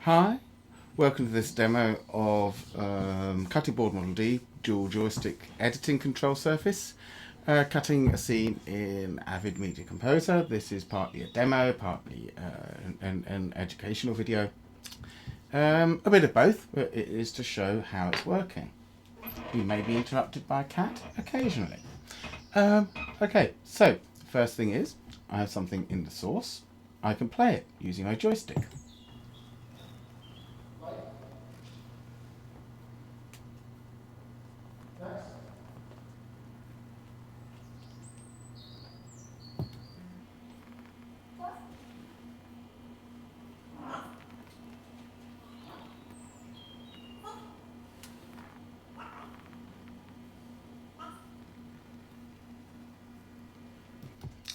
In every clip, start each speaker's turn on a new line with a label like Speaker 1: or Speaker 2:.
Speaker 1: Hi, welcome to this demo of CuttingBoard ModelD dual joystick editing control surface. Cutting a scene in AVID Media Composer. This is partly a demo, partly an educational video. A bit of both, but it is to show how it's working. You may be interrupted by a cat occasionally. Okay, so first thing is, I have something in the source. I can play it using my joystick.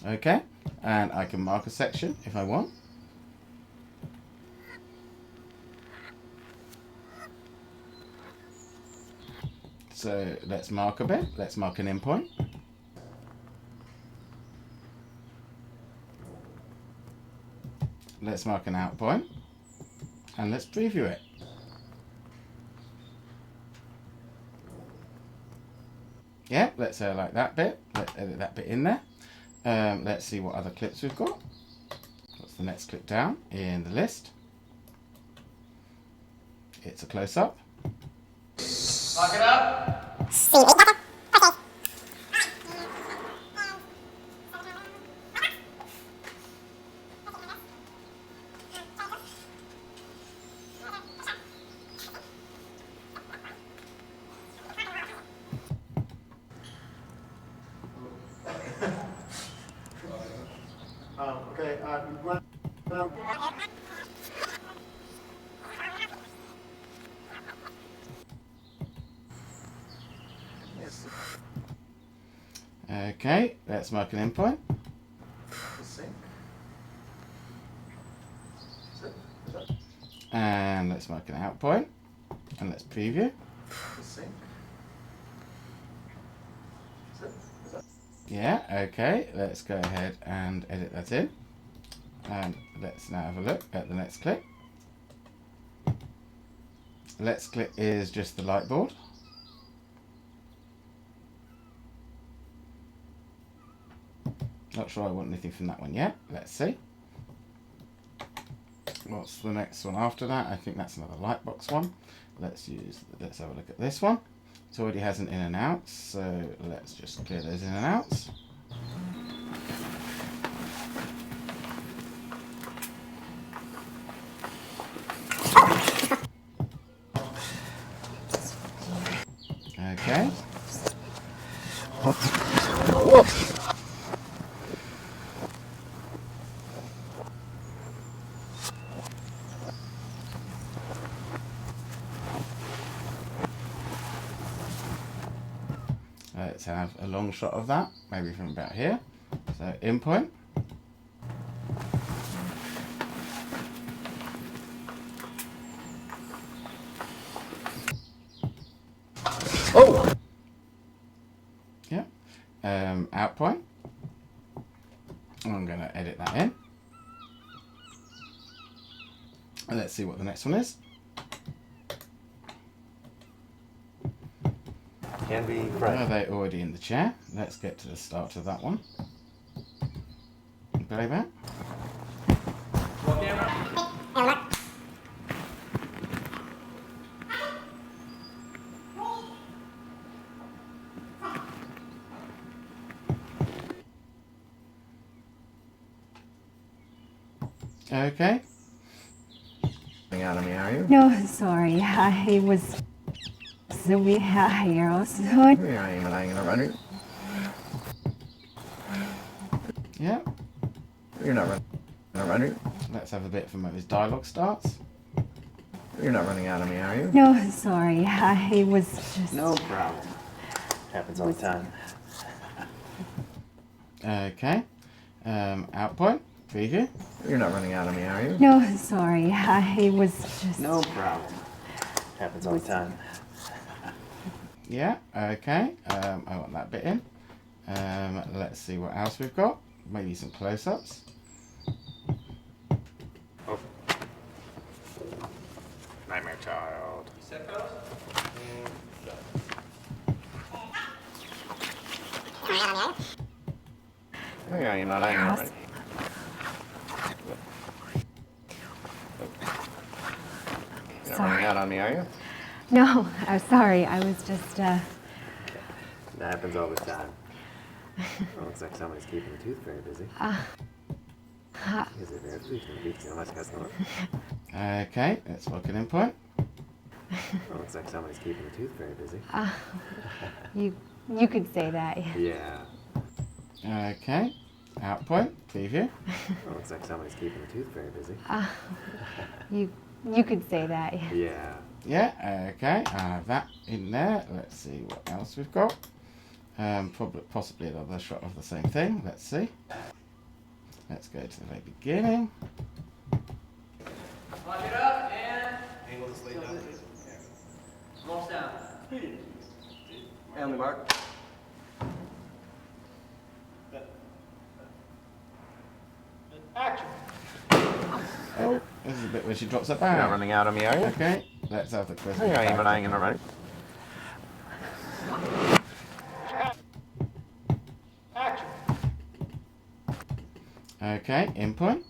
Speaker 1: Okay, and I can mark a section if I want. So let's mark a bit. Let's mark an endpoint. Let's mark an out point. And let's preview it. Yeah, let's like that bit. Let's edit that bit in there. Let's see what other clips we've got. What's the next clip down in the list? It's a close-up.
Speaker 2: Lock it up.
Speaker 3: Okay,
Speaker 1: Okay, let's mark an endpoint. And let's mark an out point. And let's preview. Yeah, okay, let's go ahead and edit that in. And let's now have a look at the next clip. The next clip is just the light board. Not sure I want anything from that one yet. Let's see. What's the next one after that? I think that's another lightbox one. Let's have a look at this one. It already has an in and out, so let's just clear those in and outs. Okay. Let's have a long shot of that, maybe from about here. So endpoint.
Speaker 3: oh!
Speaker 1: Yeah. Out point. I'm going to edit that in. And let's see what the next one is.
Speaker 3: Can be right.
Speaker 1: Are they already in the chair? Let's get to the start of that one. Playback. Okay.
Speaker 3: Out of me, are you?
Speaker 4: No, sorry. I was zooming here. So
Speaker 3: I ain't gonna run it.
Speaker 1: Yeah.
Speaker 3: You're not running it.
Speaker 1: Let's have a bit from where his dialogue starts.
Speaker 3: You're not running out of me, are you?
Speaker 4: no, sorry. I was just
Speaker 3: No problem. Happens all the time.
Speaker 1: Okay. Out point. Preview.
Speaker 3: You're not running out of me, are you?
Speaker 4: no, sorry. I was just
Speaker 3: No problem. Happens all the time.
Speaker 1: Yeah. Okay. I want that bit in. Let's see what else we've got. Maybe some close-ups. Nightmare Child.
Speaker 2: You set, fellas?
Speaker 3: Yeah, you're not hanging right. You're not running out on me, are you?
Speaker 4: No, I'm sorry. I was just,
Speaker 3: That happens all the time. Well, looks like somebody's keeping the tooth very busy. Is it very busy? So much customer.
Speaker 1: Okay, let's look at endpoint.
Speaker 3: Well, looks like somebody's keeping the tooth very busy.
Speaker 4: you could say that.
Speaker 3: Yeah.
Speaker 1: Okay, out point, preview.
Speaker 3: Well, looks like somebody's keeping the tooth very busy.
Speaker 4: You could say that.
Speaker 3: Yeah.
Speaker 1: Yeah, okay, I have that in there. Let's see what else we've got. Possibly another shot of the same thing. Let's see. Let's go to the very beginning.
Speaker 2: Lock it up and
Speaker 5: Angle this lay down.
Speaker 2: almost down.
Speaker 5: And on the mark.
Speaker 2: Action.
Speaker 1: Oh, this is a bit where she drops her
Speaker 3: You're not
Speaker 1: bag.
Speaker 3: running out on me, are you?
Speaker 1: Okay, let's have the question.
Speaker 3: Yeah, you're not hanging right.
Speaker 2: Action.
Speaker 1: Okay, input.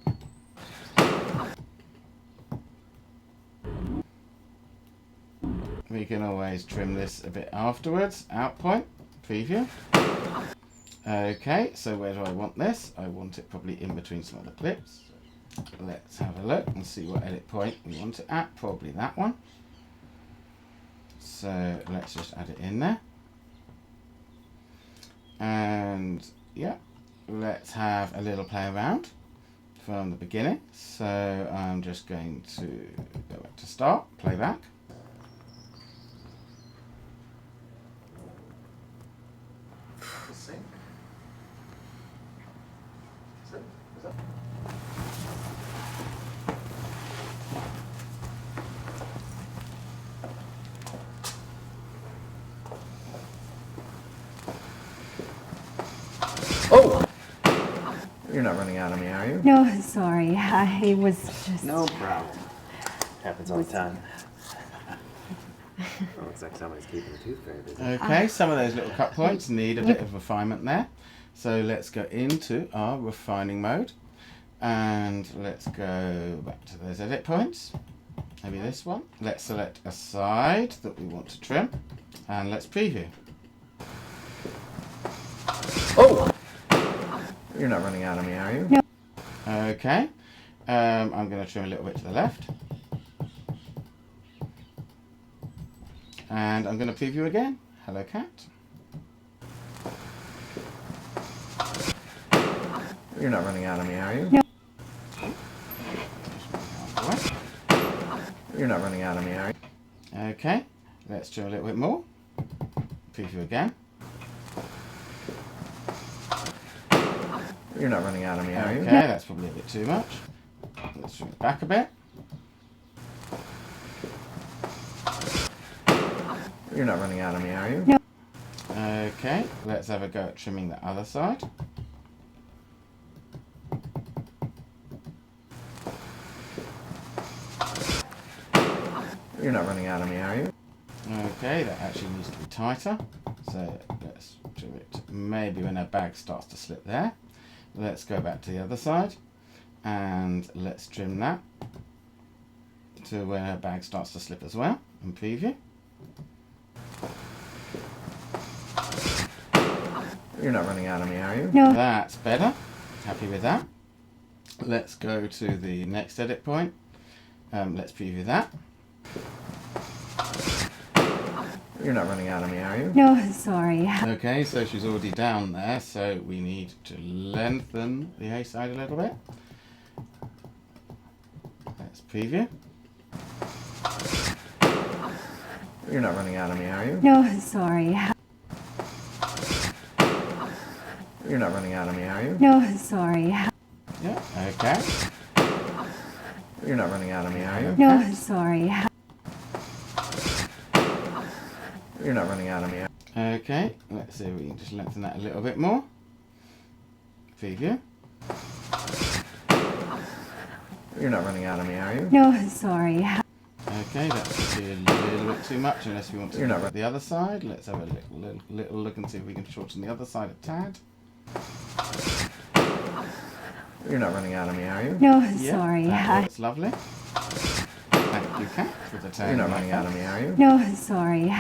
Speaker 1: We can always trim this a bit afterwards. Out point, preview. Okay, so where do I want this? I want it probably in between some other clips. Let's have a look and see what edit point we want it at. Probably that one. So let's just add it in there. And yeah, let's have a little play around from the beginning. So I'm just going to go back to start, playback.
Speaker 3: Oh! You're not running out on me, are you?
Speaker 4: No, sorry. I was just.
Speaker 3: No problem. Happens all the time. Well, looks like somebody's keeping the tooth very busy.
Speaker 1: Okay, some of those little cut points need a bit of refinement there. So let's go into our refining mode and let's go back to those edit points. Maybe this one. Let's select a side that we want to trim and let's preview.
Speaker 3: Oh! You're not running out on me, are you?
Speaker 4: No.
Speaker 1: Okay, I'm going to trim a little bit to the left. And I'm going to preview again. Hello, cat.
Speaker 3: You're not running out on me, are you?
Speaker 4: No.
Speaker 3: You're not running out on me, are you?
Speaker 1: Okay, let's trim a little bit more. Preview again.
Speaker 3: You're not running out on me, are you?
Speaker 1: Okay, that's probably a bit too much. Let's trim it back a bit.
Speaker 3: You're not running out on me, are you?
Speaker 4: No.
Speaker 1: Okay, let's have a go at trimming the other side.
Speaker 3: You're not running out on me, are you?
Speaker 1: Okay, that actually needs to be tighter. So let's trim it maybe when our bag starts to slip there. Let's go back to the other side and let's trim that to where our bag starts to slip as well and preview.
Speaker 3: You're not running out on me, are you?
Speaker 4: No.
Speaker 1: That's better. Happy with that. Let's go to the next edit point. Let's preview that.
Speaker 3: You're not running out on me, are you?
Speaker 4: No, sorry.
Speaker 1: Okay, so she's already down there, so we need to lengthen the A side a little bit. Let's preview.
Speaker 3: You're not running out on me, are you?
Speaker 4: No, sorry.
Speaker 3: You're not running out on me, are you?
Speaker 4: No, sorry.
Speaker 1: Yeah, okay.
Speaker 3: You're not running out on me, are you?
Speaker 4: No, sorry.
Speaker 3: You're not running out on me, are you?
Speaker 1: Okay, let's see if we can just lengthen that a little bit more. Preview.
Speaker 3: You're not running out on me, are you?
Speaker 4: No, sorry.
Speaker 1: Okay, that's a little bit too much unless we want to look at the other side. Let's have a little look and see if we can shorten the other side a tad.
Speaker 3: You're not running out on me, are you?
Speaker 4: No,
Speaker 1: Yeah,
Speaker 4: sorry.
Speaker 1: that's lovely. Thank you, Kat, for the tag.
Speaker 3: You're not running out on me, are you?
Speaker 4: No, sorry.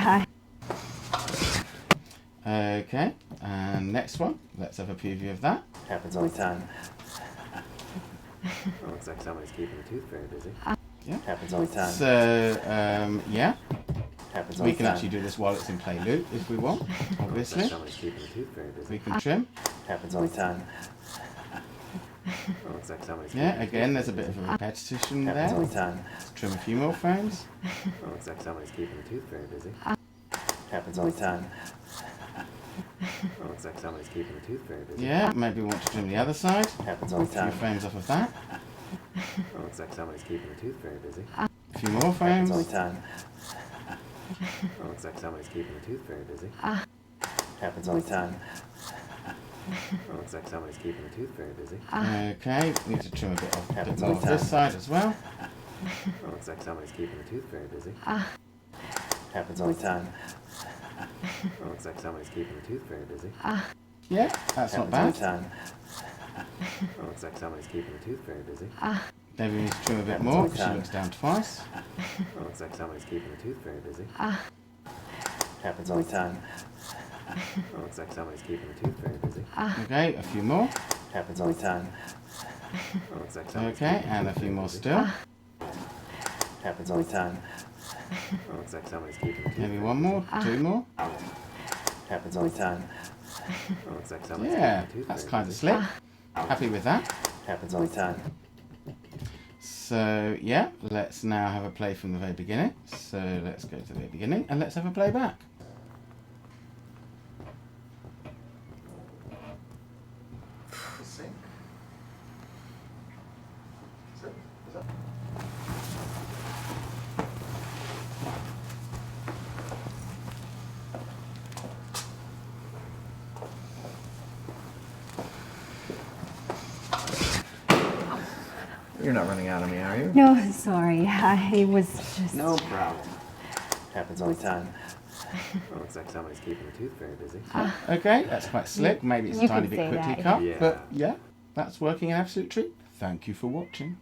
Speaker 1: Okay, and next one. Let's have a preview of that.
Speaker 3: Happens all the time. Well, looks like somebody's keeping the tooth very busy.
Speaker 1: Yeah.
Speaker 3: Happens all the time.
Speaker 1: So, yeah,
Speaker 3: Happens all
Speaker 1: we
Speaker 3: the
Speaker 1: can
Speaker 3: time.
Speaker 1: actually do this while it's in play loop if we want,
Speaker 3: Looks like
Speaker 1: obviously.
Speaker 3: somebody's keeping the tooth very busy.
Speaker 1: We can trim.
Speaker 3: Happens all the time. Well, looks like somebody's
Speaker 1: Yeah,
Speaker 3: keeping the
Speaker 1: again,
Speaker 3: tooth
Speaker 1: there's a
Speaker 3: very
Speaker 1: bit
Speaker 3: busy.
Speaker 1: of a repetition
Speaker 3: Happens all
Speaker 1: there.
Speaker 3: the time.
Speaker 1: Let's trim a few more frames.
Speaker 3: Well, looks like somebody's keeping the tooth very busy. Happens all the time. Well, looks like somebody's keeping the tooth very busy.
Speaker 1: Yeah, maybe we want to trim the other side.
Speaker 3: Happens all
Speaker 1: A
Speaker 3: the
Speaker 1: few
Speaker 3: time.
Speaker 1: frames off of that.
Speaker 3: Well, looks like somebody's keeping the tooth very busy.
Speaker 1: A few more
Speaker 3: Happens
Speaker 1: frames.
Speaker 3: all the time. Well, looks like somebody's keeping the tooth very busy. Happens all the time. Well, looks like somebody's keeping the tooth very busy.
Speaker 1: Okay, we need to trim a bit off
Speaker 3: Happens
Speaker 1: more
Speaker 3: all
Speaker 1: of
Speaker 3: the
Speaker 1: this
Speaker 3: time.
Speaker 1: side as well.
Speaker 3: Well, looks like somebody's keeping the tooth very busy. Happens all the time. Well, looks like somebody's keeping the tooth very busy.
Speaker 1: Yeah, that's not
Speaker 3: Happens all the
Speaker 1: bad.
Speaker 3: time. Well, looks like somebody's keeping the tooth very busy.
Speaker 1: Maybe we need to trim a bit
Speaker 3: Happens
Speaker 1: more
Speaker 3: all the
Speaker 1: because she
Speaker 3: time.
Speaker 1: looks down twice.
Speaker 3: Well, looks like somebody's keeping the tooth very busy. Happens all the time. Well, looks like somebody's keeping the tooth very busy.
Speaker 1: Okay, a few more.
Speaker 3: Happens all the time. Well, looks like somebody's
Speaker 1: Okay,
Speaker 3: keeping the
Speaker 1: and a
Speaker 3: tooth
Speaker 1: few
Speaker 3: very
Speaker 1: more
Speaker 3: busy.
Speaker 1: still.
Speaker 3: Happens all the time. Well, looks like somebody's keeping the tooth
Speaker 1: Maybe
Speaker 3: very
Speaker 1: one
Speaker 3: busy.
Speaker 1: more, two more.
Speaker 3: Happens all the time. Well, looks like somebody's
Speaker 1: Yeah,
Speaker 3: keeping the tooth
Speaker 1: that's
Speaker 3: very
Speaker 1: kind of
Speaker 3: busy.
Speaker 1: slick. Happy with that.
Speaker 3: Happens all the time.
Speaker 1: So, yeah, let's now have a play from the very beginning. So let's go to the very beginning and let's have a play back.
Speaker 3: You're not running out on me, are you?
Speaker 4: No, sorry. I was just.
Speaker 3: No problem. Happens all the time. Well, looks like somebody's keeping the tooth very busy.
Speaker 1: Okay, that's quite slick. Maybe it's a
Speaker 4: You
Speaker 1: tiny
Speaker 4: could
Speaker 1: bit
Speaker 4: say
Speaker 1: quickly
Speaker 4: that,
Speaker 1: cut,
Speaker 3: yeah.
Speaker 1: but yeah, that's working an absolute treat. Thank you for watching.